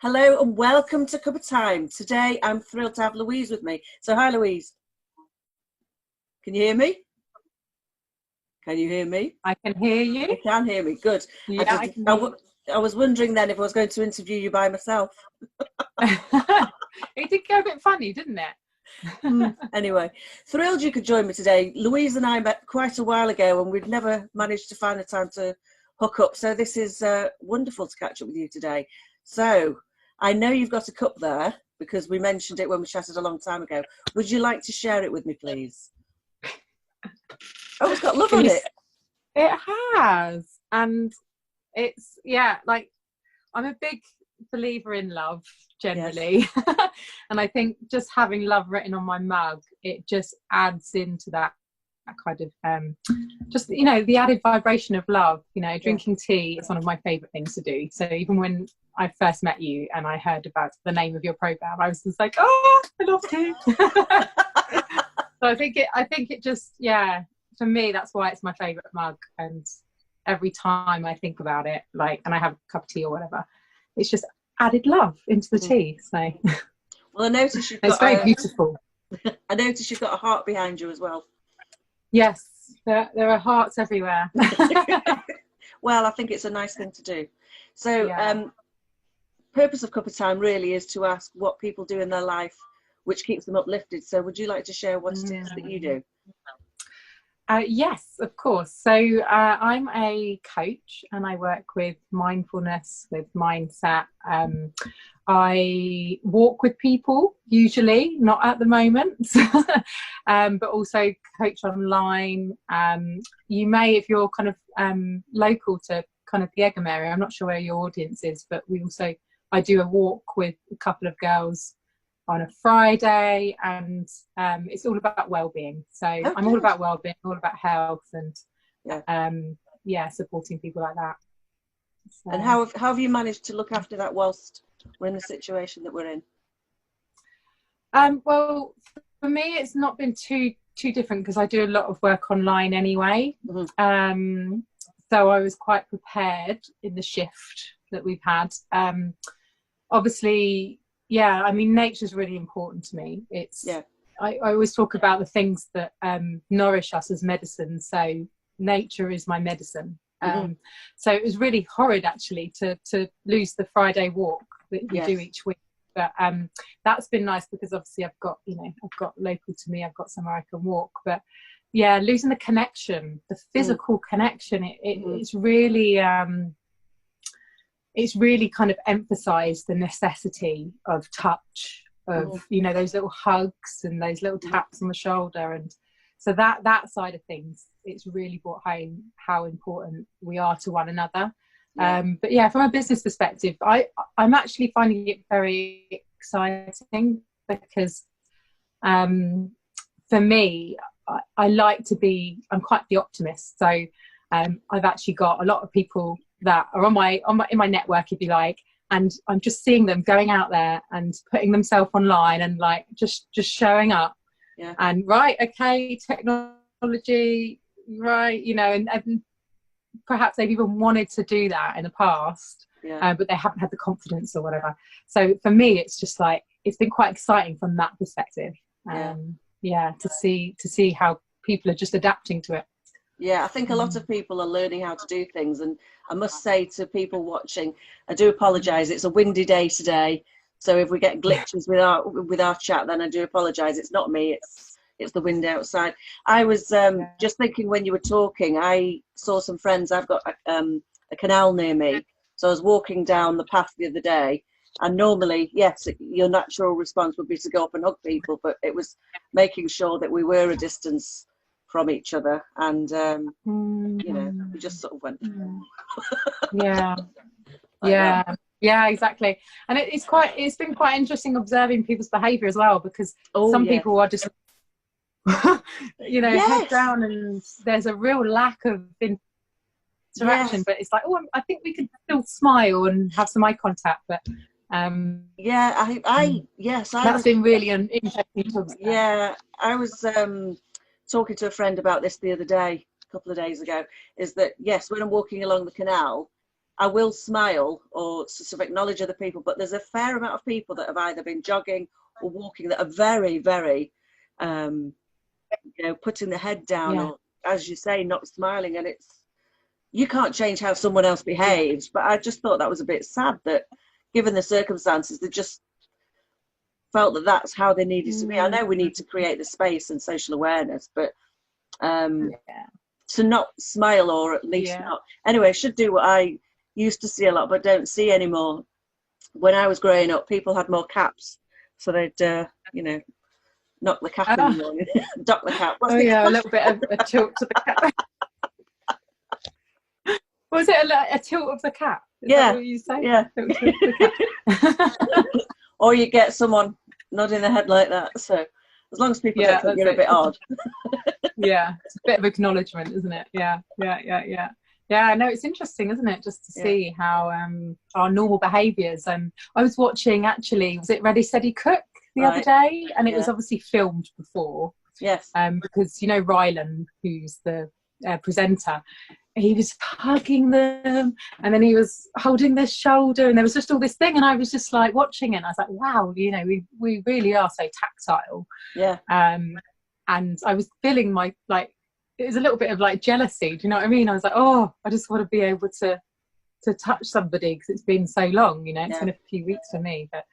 Hello and welcome to Cuppa Time. Today I'm thrilled to have Louise with me. So hi Louise. Can you hear me? Can you hear me? I can hear you. You can hear me. Good. Yeah, I can I was wondering then if I was going to interview you by myself. It did go a bit funny, didn't it? Anyway, thrilled you could join me today. Louise and I met quite a while ago and we've never managed to find the time to hook up. So this is wonderful to catch up with you today. So I know you've got a cup there because we mentioned it when we chatted a long time ago. Would you like to share it with me, please? Oh, it's got love on it. It has. And it's, yeah, like I'm a big believer in love generally. Yes. And I think just having love written on my mug, it just adds into that kind of just, you know, the added vibration of love. You know, drinking tea is one of my favorite things to do. So even when I first met you and I heard about the name of your program, I was just like, oh, I love tea. So I think it just, yeah, for me that's why it's my favorite mug. And every time I think about it, like, and I have a cup of tea or whatever, it's just added love into the tea. So well, I noticed you've got it's very beautiful. I noticed you've got a heart behind you as well. Yes, there are hearts everywhere. Well, I think it's a nice thing to do. So purpose of Cuppa Time really is to ask what people do in their life which keeps them uplifted. So would you like to share what it is that you do? Yes, of course. So I'm a coach and I work with mindfulness, with mindset. I walk with people, usually, not at the moment, but also coach online. You may, if you're kind of local to kind of the Egham area, I'm not sure where your audience is, but I do a walk with a couple of girls on a Friday, and it's all about well-being. So I'm all about well-being, all about health, and supporting people like that. So. And how have you managed to look after that whilst we're in the situation that we're in? Well, for me, it's not been too different because I do a lot of work online anyway. Mm-hmm. So I was quite prepared in the shift that we've had. Obviously, yeah, I mean, nature's really important to me. I always talk about the things that nourish us as medicine. So nature is my medicine. Mm-hmm. So it was really horrid actually to lose the Friday walk that we do each week. But that's been nice because obviously I've got local to me, I've got somewhere I can walk. But yeah, losing the connection, the physical connection, it's really kind of emphasized the necessity of touch, of those little hugs and those little taps on the shoulder. And so that side of things, it's really brought home how important we are to one another. But yeah, from a business perspective, I'm actually finding it very exciting because for me, I like to be, I'm quite the optimist. So I've actually got a lot of people that are in my network, if you like, and I'm just seeing them going out there and putting themselves online and like just showing up. Yeah. And technology, right, and perhaps they've even wanted to do that in the past, but they haven't had the confidence or whatever. So for me, it's just like, it's been quite exciting from that perspective. To see how people are just adapting to it. Yeah, I think a lot of people are learning how to do things, and I must say to people watching, I do apologise. It's a windy day today, so if we get glitches with our chat, then I do apologise. It's not me; it's the wind outside. I was just thinking when you were talking, I saw some friends. I've got a canal near me, so I was walking down the path the other day, and normally, yes, your natural response would be to go up and hug people, but it was making sure that we were a distance from each other, and we just sort of went yeah, exactly. And it's been quite interesting observing people's behavior as well, because some people are just head down, and there's a real lack of interaction, but it's like, I think we could still smile and have some eye contact, but that's been really interesting. I was talking to a friend about this the other day, a couple of days ago, is that yes, when I'm walking along the canal, I will smile or sort of acknowledge other people, but there's a fair amount of people that have either been jogging or walking that are very, very, putting the head down, or, as you say, not smiling. And you can't change how someone else behaves, but I just thought that was a bit sad that, given the circumstances, they just felt that that's how they needed to be. I know we need to create the space and social awareness, but to not smile, or at least not. Anyway, I should do what I used to see a lot but don't see anymore. When I was growing up, people had more caps, so they'd knock the cap in the morning. Dock the cap. A little bit of a tilt to the cap. Was it a tilt of the cap? Is that what you say? Yeah. Or you get someone nodding their head like that. So as long as people don't think you're a bit odd. It's a bit of acknowledgement, isn't it? Yeah, no, it's interesting, isn't it, just to see how our normal behaviours. I was watching, actually, was it Ready Steady Cook the other day? And it was obviously filmed before. Yes. Because Rylan, who's the presenter, he was hugging them, and then he was holding their shoulder, and there was just all this thing, and I was just like watching it, and I was like, wow, we really are so tactile. And I was feeling it was a little bit of like jealousy, do you know what I mean? I was like, oh, I just want to be able to touch somebody, because it's been so long, it's been a few weeks for me, but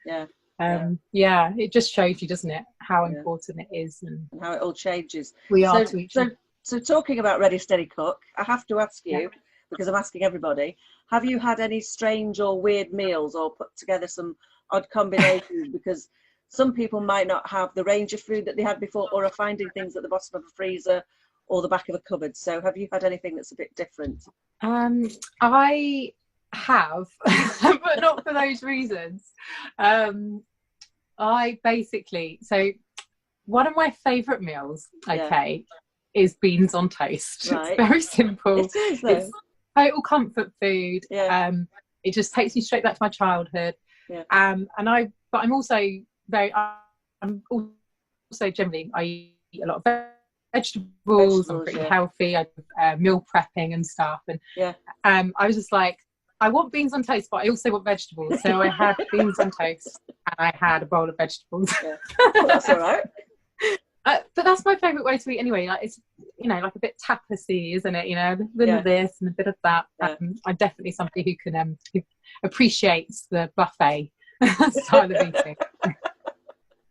it just shows you, doesn't it, how important it is, and how it all changes. We are to each other. So talking about Ready Steady Cook, I have to ask you, because I'm asking everybody, have you had any strange or weird meals, or put together some odd combinations? Because some people might not have the range of food that they had before, or are finding things at the bottom of a freezer or the back of a cupboard. So have you had anything that's a bit different? I have, but not for those reasons. I basically, so one of my favourite meals, is beans on toast. Right. It's very simple. It is, though. It's total comfort food. It just takes me straight back to my childhood. But I'm also generally, I eat a lot of vegetables. I'm pretty healthy. I do meal prepping and stuff, and I was just like, I want beans on toast, but I also want vegetables. So I had beans on toast, and I had a bowl of vegetables. Well, that's all right. But that's my favourite way to eat anyway. Like, it's like a bit tapasy, isn't it? A bit of this and a bit of that. I'm definitely somebody who appreciates the buffet style of eating.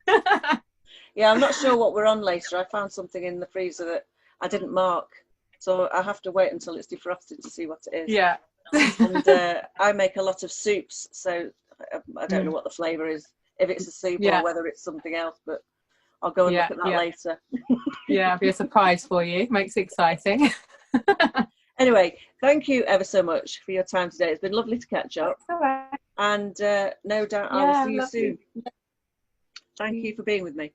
I'm not sure what we're on later. I found something in the freezer that I didn't mark, so I have to wait until it's defrosted to see what it is. And I make a lot of soups, so I don't know what the flavour is, if it's a soup or whether it's something else, but I'll go and look at that later. It'll be a surprise for you. Makes it exciting. Anyway, thank you ever so much for your time today. It's been lovely to catch up. All right. And no doubt I will see you soon. Thank you for being with me.